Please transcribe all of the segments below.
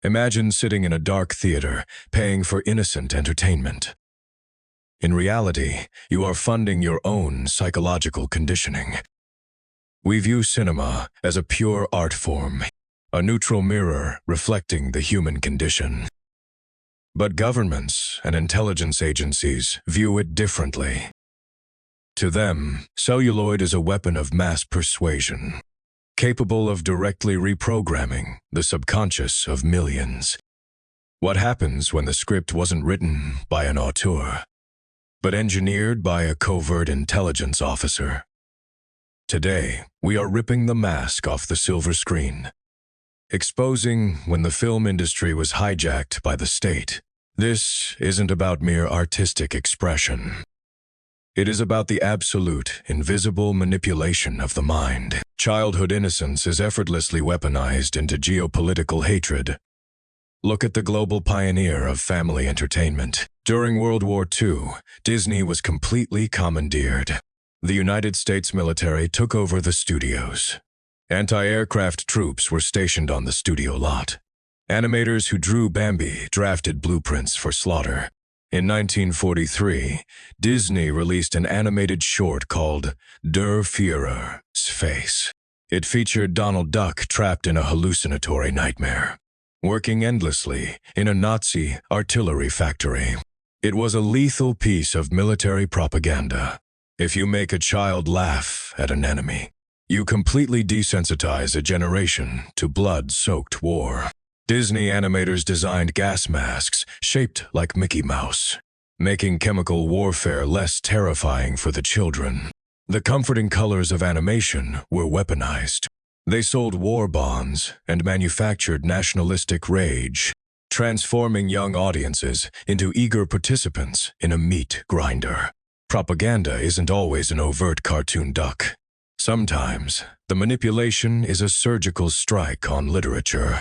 Imagine sitting in a dark theater, paying for innocent entertainment. In reality, you are funding your own psychological conditioning. We view cinema as a pure art form, a neutral mirror reflecting the human condition. But governments and intelligence agencies view it differently. To them, celluloid is a weapon of mass persuasion, capable of directly reprogramming the subconscious of millions. What happens when the script wasn't written by an auteur, but engineered by a covert intelligence officer? Today, we are ripping the mask off the silver screen, exposing when the film industry was hijacked by the state. This isn't about mere artistic expression. It is about the absolute, invisible manipulation of the mind. Childhood innocence is effortlessly weaponized into geopolitical hatred. Look at the global pioneer of family entertainment. During World War II, Disney was completely commandeered. The United States military took over the studios. Anti-aircraft troops were stationed on the studio lot. Animators who drew Bambi drafted blueprints for slaughter. In 1943, Disney released an animated short called Der Führer's Face. It featured Donald Duck trapped in a hallucinatory nightmare, working endlessly in a Nazi artillery factory. It was a lethal piece of military propaganda. If you make a child laugh at an enemy, you completely desensitize a generation to blood-soaked war. Disney animators designed gas masks shaped like Mickey Mouse, making chemical warfare less terrifying for the children. The comforting colors of animation were weaponized. They sold war bonds and manufactured nationalistic rage, transforming young audiences into eager participants in a meat grinder. Propaganda isn't always an overt cartoon duck. Sometimes, the manipulation is a surgical strike on literature.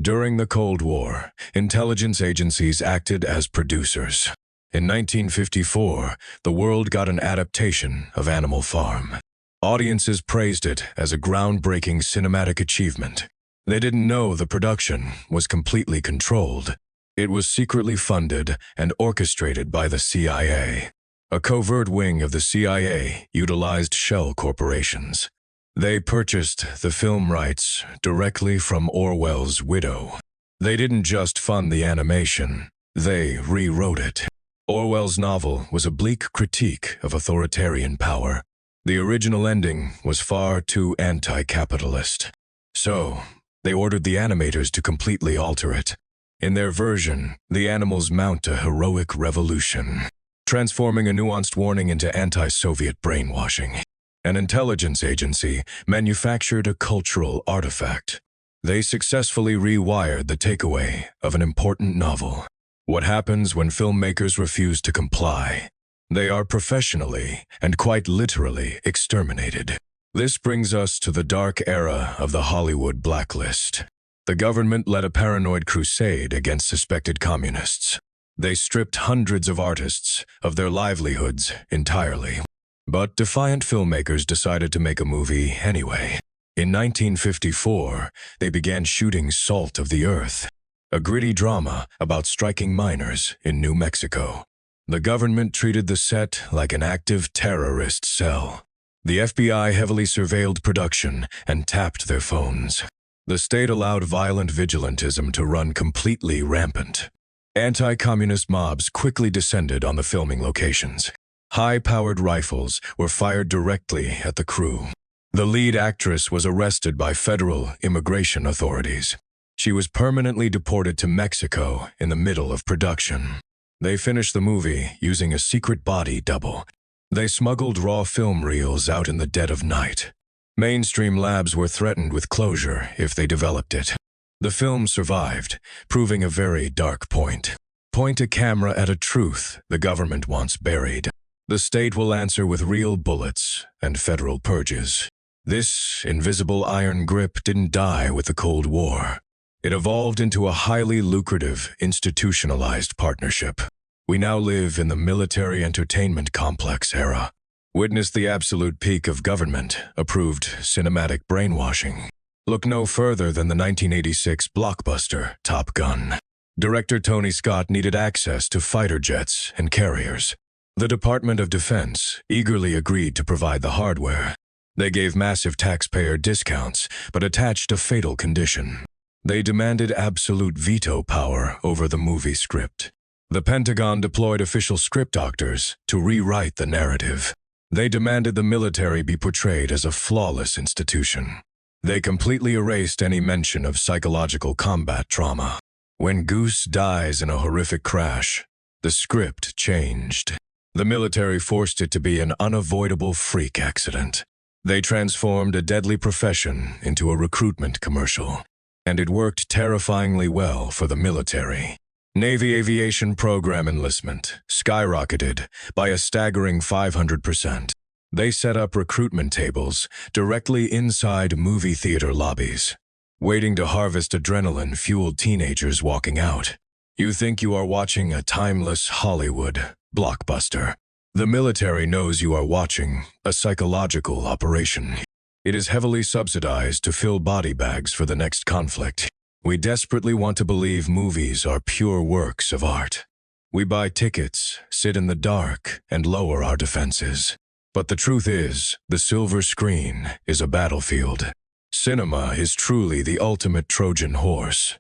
During the Cold War, intelligence agencies acted as producers. In 1954, the world got an adaptation of Animal Farm. Audiences praised it as a groundbreaking cinematic achievement. They didn't know the production was completely controlled. It was secretly funded and orchestrated by the CIA. A covert wing of the CIA utilized shell corporations. They purchased the film rights directly from Orwell's widow. They didn't just fund the animation, they rewrote it. Orwell's novel was a bleak critique of authoritarian power. The original ending was far too anti-capitalist. So, they ordered the animators to completely alter it. In their version, the animals mount a heroic revolution, transforming a nuanced warning into anti-Soviet brainwashing. An intelligence agency manufactured a cultural artifact. They successfully rewired the takeaway of an important novel. What happens when filmmakers refuse to comply? They are professionally and quite literally exterminated. This brings us to the dark era of the Hollywood blacklist. The government led a paranoid crusade against suspected communists. They stripped hundreds of artists of their livelihoods entirely. But defiant filmmakers decided to make a movie anyway. In 1954, they began shooting Salt of the Earth, a gritty drama about striking miners in New Mexico. The government treated the set like an active terrorist cell. The FBI heavily surveilled production and tapped their phones. The state allowed violent vigilantism to run completely rampant. Anti-communist mobs quickly descended on the filming locations. High-powered rifles were fired directly at the crew. The lead actress was arrested by federal immigration authorities. She was permanently deported to Mexico in the middle of production. They finished the movie using a secret body double. They smuggled raw film reels out in the dead of night. Mainstream labs were threatened with closure if they developed it. The film survived, proving a very dark point. Point a camera at a truth the government wants buried. The state will answer with real bullets and federal purges. This invisible iron grip didn't die with the Cold War. It evolved into a highly lucrative, institutionalized partnership. We now live in the military entertainment complex era. Witness the absolute peak of government-approved cinematic brainwashing. Look no further than the 1986 blockbuster Top Gun. Director Tony Scott needed access to fighter jets and carriers. The Department of Defense eagerly agreed to provide the hardware. They gave massive taxpayer discounts, but attached a fatal condition. They demanded absolute veto power over the movie script. The Pentagon deployed official script doctors to rewrite the narrative. They demanded the military be portrayed as a flawless institution. They completely erased any mention of psychological combat trauma. When Goose dies in a horrific crash, the script changed. The military forced it to be an unavoidable freak accident. They transformed a deadly profession into a recruitment commercial. And it worked terrifyingly well for the military. Navy aviation program enlistment skyrocketed by a staggering 500%. They set up recruitment tables directly inside movie theater lobbies, waiting to harvest adrenaline-fueled teenagers walking out. You think you are watching a timeless Hollywood blockbuster. The military knows you are watching a psychological operation. It is heavily subsidized to fill body bags for the next conflict. We desperately want to believe movies are pure works of art. We buy tickets, sit in the dark, and lower our defenses. But the truth is, the silver screen is a battlefield. Cinema is truly the ultimate Trojan horse.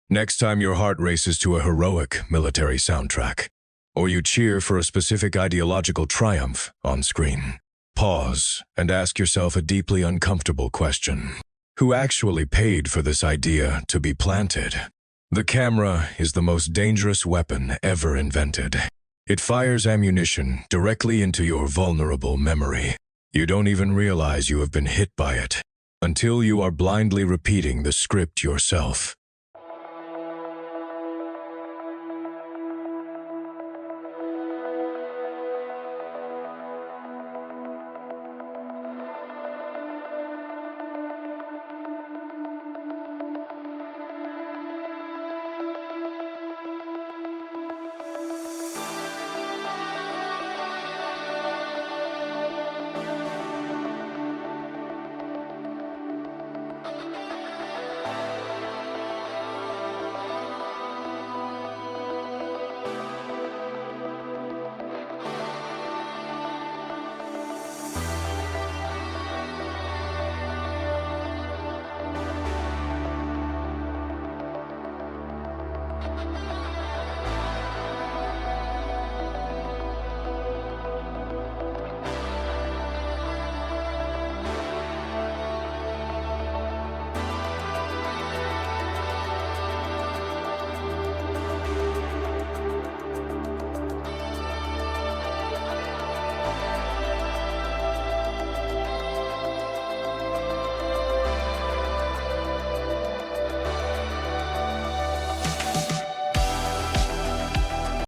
Next time your heart races to a heroic military soundtrack, or you cheer for a specific ideological triumph on screen, pause and ask yourself a deeply uncomfortable question. Who actually paid for this idea to be planted? The camera is the most dangerous weapon ever invented. It fires ammunition directly into your vulnerable memory. You don't even realize you have been hit by it until you are blindly repeating the script yourself.